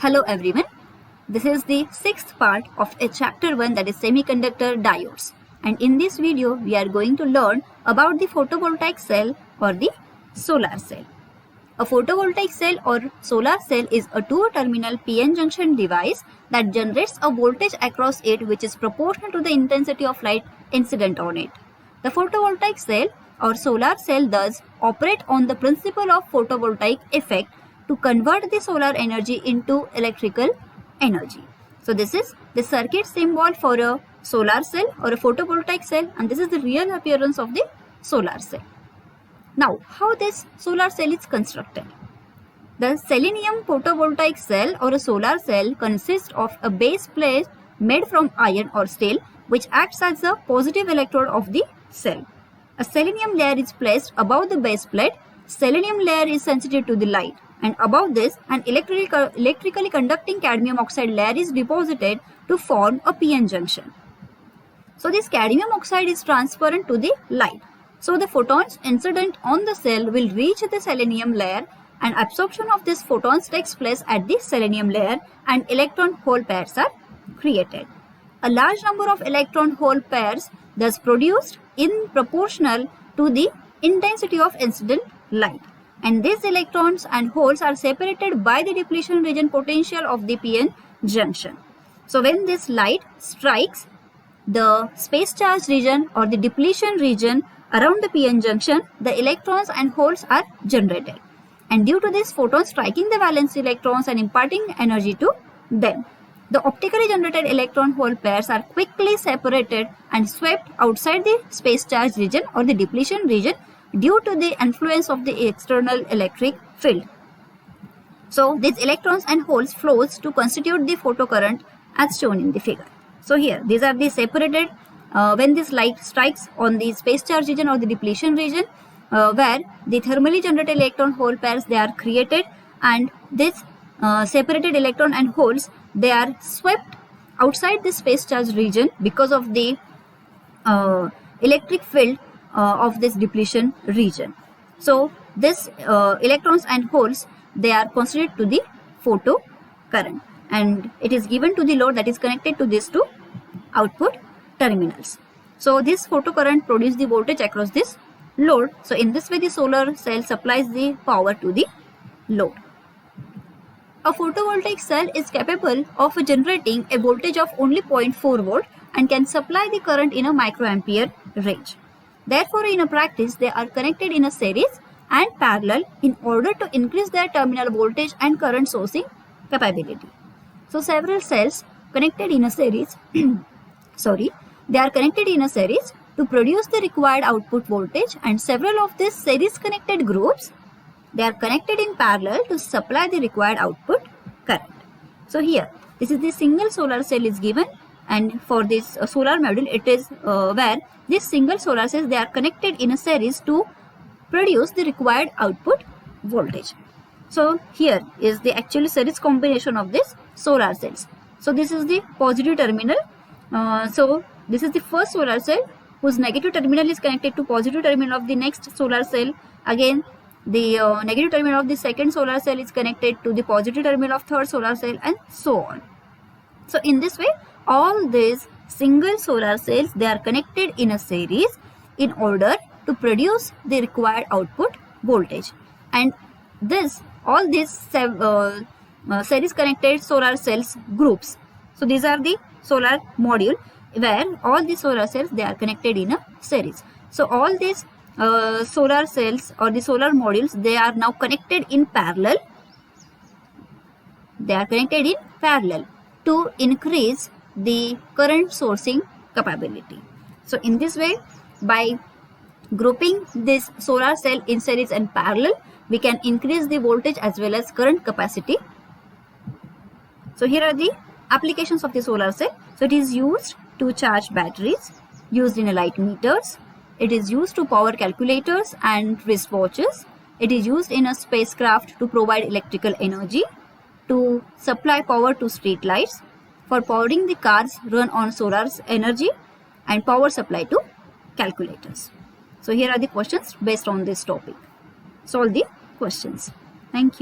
Hello everyone, this is the sixth part of a chapter 1 that is semiconductor diodes, and in this video we are going to learn about the photovoltaic cell or the solar cell. A photovoltaic cell or solar cell is a two-terminal PN junction device that generates a voltage across it which is proportional to the intensity of light incident on it. The photovoltaic cell or solar cell thus operate on the principle of photovoltaic effect to convert the solar energy into electrical energy. So this is the circuit symbol for a solar cell or a photovoltaic cell, and this is the real appearance of the solar cell. Now, how this solar cell is constructed? The selenium photovoltaic cell or a solar cell consists of a base plate made from iron or steel which acts as the positive electrode of the cell. A selenium layer is placed above the base plate. Selenium layer is sensitive to the light, and above this an electrically conducting cadmium oxide layer is deposited to form a PN junction. So this cadmium oxide is transparent to the light. So the photons incident on the cell will reach the selenium layer, and absorption of these photons takes place at the selenium layer and electron-hole pairs are created. A large number of electron-hole pairs thus produced in proportional to the intensity of incident light, and these electrons and holes are separated by the depletion region potential of the PN junction. So when this light strikes the space charge region or the depletion region around the PN junction, the electrons and holes are generated, and due to this photons striking the valence electrons and imparting energy to them, the optically generated electron-hole pairs are quickly separated and swept outside the space charge region or the depletion region due to the influence of the external electric field. So these electrons and holes flows to constitute the photocurrent as shown in the figure. So here these are the separated when this light strikes on the space charge region or the depletion region where the thermally generated electron-hole pairs they are created, and this separated electron and holes they are swept outside the space charge region because of the electric field of this depletion region. So this electrons and holes they are considered to the photo current, and it is given to the load that is connected to these two output terminals. So this photocurrent produces the voltage across this load. So in this way the solar cell supplies the power to the load. A photovoltaic cell is capable of generating a voltage of only 0.4 volt and can supply the current in a microampere range. Therefore, in a practice, they are connected in a series and parallel in order to increase their terminal voltage and current sourcing capability. So several cells connected in a series, they are connected in a series to produce the required output voltage, and several of these series connected groups they are connected in parallel to supply the required output current. So here this is the single solar cell is given, and for this solar module it is where this single solar cells they are connected in a series to produce the required output voltage. So here is the actual series combination of this solar cells. So this is the positive terminal. So this is the first solar cell whose negative terminal is connected to positive terminal of the next solar cell. Again the negative terminal of the second solar cell is connected to the positive terminal of third solar cell, and so on. So in this way all these single solar cells they are connected in a series in order to produce the required output voltage, and this all these series connected solar cells groups. So these are the solar module where all the solar cells they are connected in a series. So all these solar cells or the solar modules they are now connected in parallel. They are connected in parallel to increase the current sourcing capability. So in this way, by grouping this solar cell in series and parallel, we can increase the voltage as well as current capacity. So here are the applications of the solar cell. So it is used to charge batteries, used in light meters. It is used to power calculators and wristwatches. It is used in a spacecraft to provide electrical energy, to supply power to street lights, for powering the cars run on solar energy, and power supply to calculators. So here are the questions based on this topic. Solve the questions. Thank you.